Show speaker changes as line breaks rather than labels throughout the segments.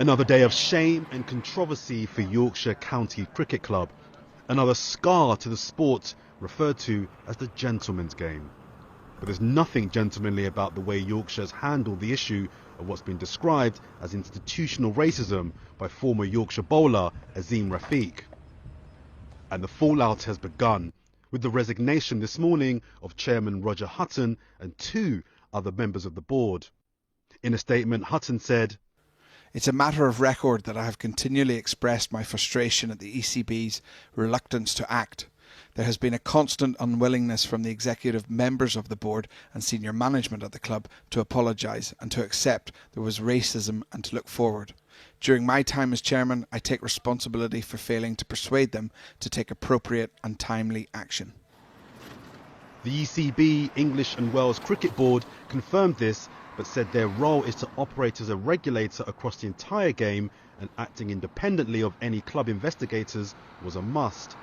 Another day of shame and controversy for Yorkshire County Cricket Club. Another scar to the sport referred to as the gentleman's game. But there's nothing gentlemanly about the way Yorkshire's handled the issue of what's been described as institutional racism by former Yorkshire bowler Azim Rafiq. And the fallout has begun with the resignation this morning of Chairman Roger Hutton and 2 other members of the board. In a statement, Hutton said,
"It's a matter of record that I have continually expressed my frustration at the ECB's reluctance to act. There has been a constant unwillingness from the executive members of the board and senior management at the club to apologise and to accept there was racism and to look forward. During my time as chairman, I take responsibility for failing to persuade them to take appropriate and timely action."
The ECB, English and Wales Cricket Board, confirmed this, but said their role is to operate as a regulator across the entire game, and acting independently of any club investigators was a must.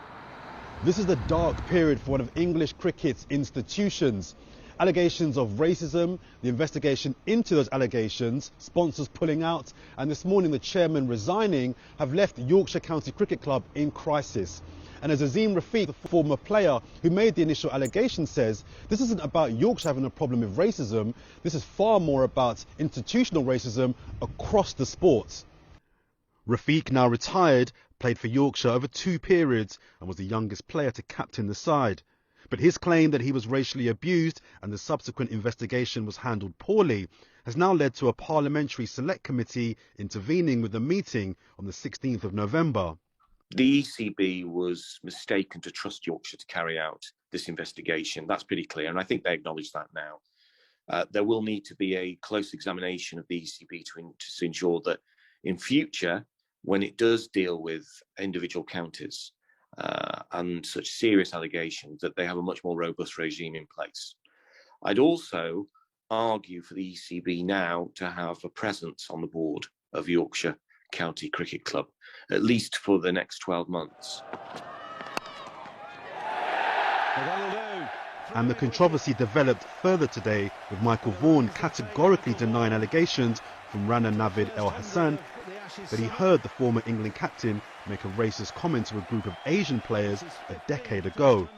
This is the dark period for one of English cricket's institutions. Allegations of racism, the investigation into those allegations, sponsors pulling out, and this morning the chairman resigning have left Yorkshire County Cricket Club in crisis. And as Azim Rafiq, the former player who made the initial allegation, says, this isn't about Yorkshire having a problem with racism, this is far more about institutional racism across the sport. Rafiq, now retired, played for Yorkshire over 2 periods and was the youngest player to captain the side. But his claim that he was racially abused and the subsequent investigation was handled poorly has now led to a parliamentary select committee intervening with a meeting on the 16th of November.
The ECB was mistaken to trust Yorkshire to carry out this investigation. That's pretty clear, and I think they acknowledge that now. There will need to be a close examination of the ECB to ensure that in future, when it does deal with individual counties and such serious allegations, that they have a much more robust regime in place. I'd also argue for the ECB now to have a presence on the board of Yorkshire County Cricket Club, at least for the next 12 months.
And the controversy developed further today with Michael Vaughan categorically denying allegations from Rana Navid El Hassan that he heard the former England captain make a racist comment to a group of Asian players a decade ago.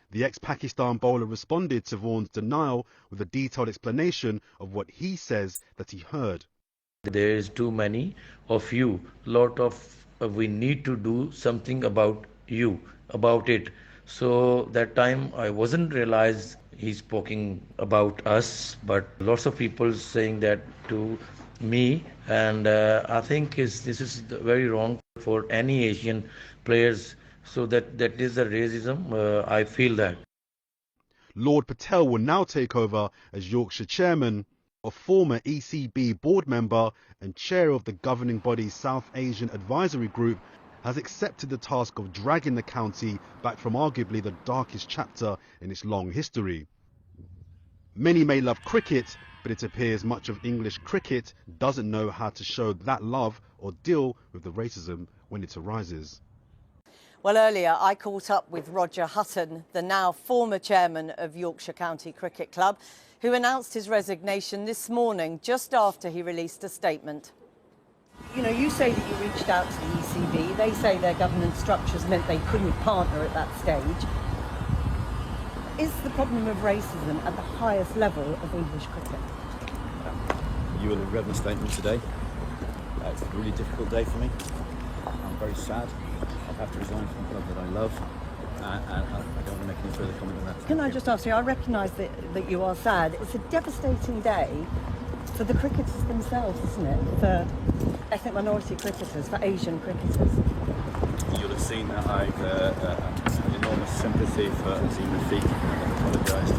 The ex-Pakistan bowler responded to Vaughan's denial with a detailed explanation of what he says that he heard.
There is too many of you, we need to do something about it. So that time I wasn't realize he's speaking about us, but lots of people saying that to me, and I think this is very wrong for any Asian players. So that is a racism. I feel that.
Lord Patel will now take over as Yorkshire chairman. A former ECB board member and chair of the governing body's South Asian Advisory Group, has accepted the task of dragging the county back from arguably the darkest chapter in its long history. Many may love cricket, but it appears much of English cricket doesn't know how to show that love or deal with the racism when it arises.
Well, earlier I caught up with Roger Hutton, the now former chairman of Yorkshire County Cricket Club, who announced his resignation this morning just after he released a statement. You know, you say that you reached out to the ECB. They say their governance structures meant they couldn't partner at that stage. Is the problem of racism at the highest level of English cricket?
You will have read my statement today. It's a really difficult day for me. I'm very sad. I've had to resign from a club that I love. I don't want to make any further comment on that.
Can I just ask you, I recognise that you are sad. It's a devastating day for the cricketers themselves, isn't it? For ethnic minority cricketers, for Asian cricketers.
You'll have seen that I've had enormous sympathy for Azim Rafiq, and I've apologised.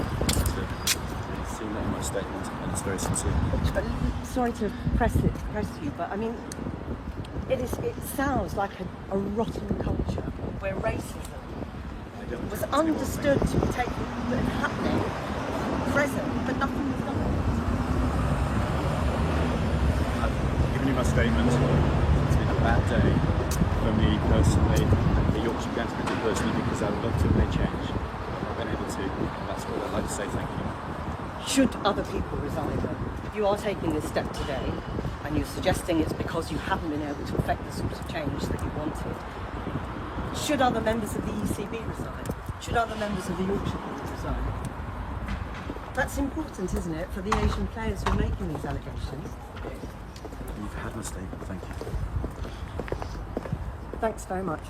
You've seen that in my statement, and it's very sincere.
Sorry to press you, but I mean, it sounds like a rotten culture where racism was understood to be happening, present, but nothing was done.
I've given you my statement. It's been a bad day for me personally, and for Yorkshire County Cricket personally, because I would love to have made change. I've been able to, and that's what I'd like to say thank you.
Should other people resign, though? You are taking this step today, and and you're suggesting it's because you haven't been able to effect the sort of change that you wanted. Should other members of the ECB resign? Should other members of the Yorkshire board resign? That's important, isn't it, for the Asian players who are making these allegations?
You've had my statement, thank you.
Thanks very much.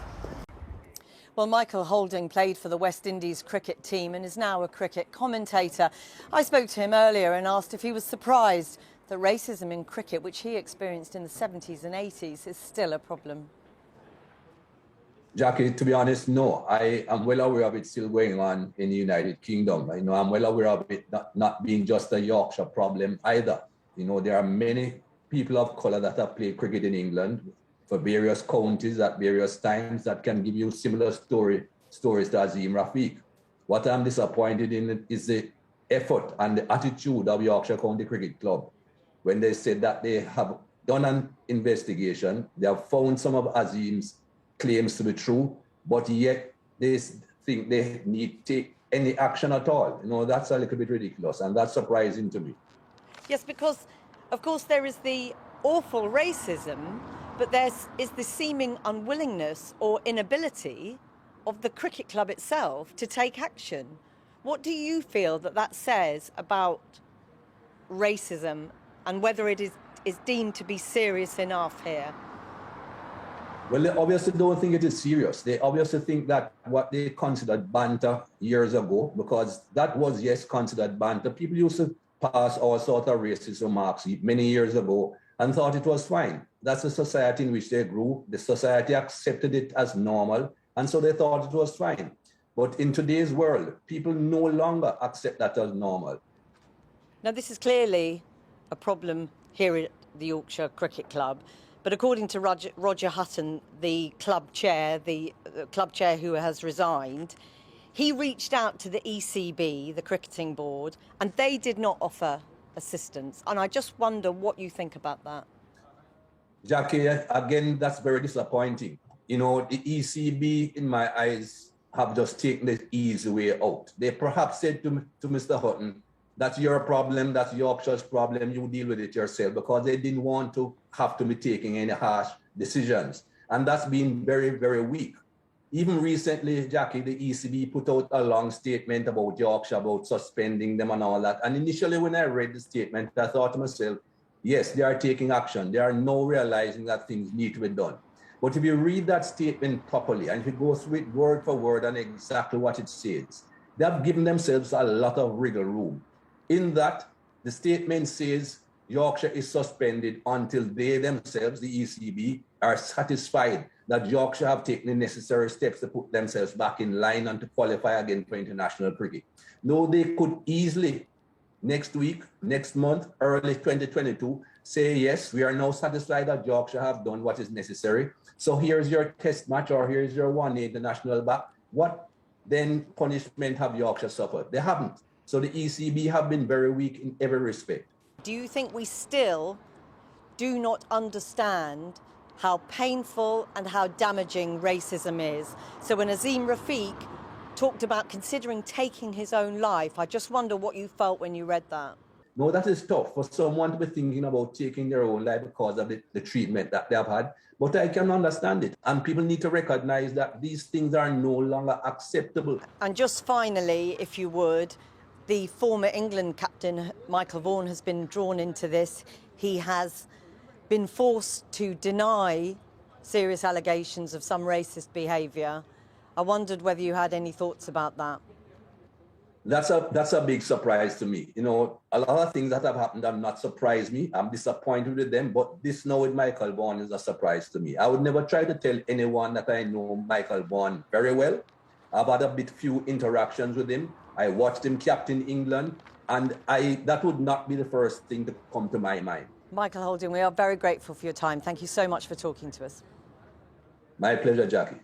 Well, Michael Holding played for the West Indies cricket team and is now a cricket commentator. I spoke to him earlier and asked if he was surprised that racism in cricket, which he experienced in the 70s and 80s, is still a problem.
Jackie, to be honest, no. I am well aware of it still going on in the United Kingdom. I know I'm well aware of it not being just a Yorkshire problem either. You know, there are many people of colour that have played cricket in England for various counties at various times that can give you similar stories to Azim Rafiq. What I'm disappointed in is the effort and the attitude of Yorkshire County Cricket Club when they said that they have done an investigation, they have found some of Azim's claims to be true, but yet they think they need to take any action at all. You know, that's a little bit ridiculous, and that's surprising to me.
Yes, because, of course, there is the awful racism, but there is the seeming unwillingness or inability of the cricket club itself to take action. What do you feel that says about racism and whether it is deemed to be serious enough here?
Well, they obviously don't think it is serious. They obviously think that what they considered banter years ago, because that was, yes, considered banter. People used to pass all sorts of racist remarks many years ago and thought it was fine. That's the society in which they grew. The society accepted it as normal, and so they thought it was fine. But in today's world, people no longer accept that as normal.
Now, this is clearly a problem here at the Yorkshire Cricket Club. But according to Roger Hutton, the club chair who has resigned, he reached out to the ECB, the cricketing board, and they did not offer assistance. And I just wonder what you think about that.
Jackie, again, that's very disappointing. You know, the ECB, in my eyes, have just taken the easy way out. They perhaps said to Mr. Hutton, that's your problem, that's Yorkshire's problem, you deal with it yourself, because they didn't want to have to be taking any harsh decisions. And that's been very, very weak. Even recently, Jackie, the ECB put out a long statement about Yorkshire, about suspending them and all that. And initially when I read the statement, I thought to myself, yes, they are taking action. They are now realizing that things need to be done. But if you read that statement properly, and if you go through it word for word and exactly what it says, they have given themselves a lot of wriggle room. In that, the statement says Yorkshire is suspended until they themselves, the ECB, are satisfied that Yorkshire have taken the necessary steps to put themselves back in line and to qualify again for international cricket. No, they could easily, next week, next month, early 2022, say, yes, we are now satisfied that Yorkshire have done what is necessary. So here's your test match, or here's your one-day international back. What then punishment have Yorkshire suffered? They haven't. So the ECB have been very weak in every respect.
Do you think we still do not understand how painful and how damaging racism is? So when Azim Rafiq talked about considering taking his own life, I just wonder what you felt when you read that.
No, that is tough for someone to be thinking about taking their own life because of the treatment that they have had. But I can understand it. And people need to recognize that these things are no longer acceptable.
And just finally, if you would, the former England captain, Michael Vaughan, has been drawn into this. He has been forced to deny serious allegations of some racist behaviour. I wondered whether you had any thoughts about that.
That's a big surprise to me. You know, a lot of things that have happened have not surprised me. I'm disappointed with them, but this now with Michael Vaughan is a surprise to me. I would never try to tell anyone that I know Michael Vaughan very well. I've had a few interactions with him. I watched him captain England, and that would not be the first thing to come to my mind.
Michael Holding, we are very grateful for your time. Thank you so much for talking to us.
My pleasure, Jackie.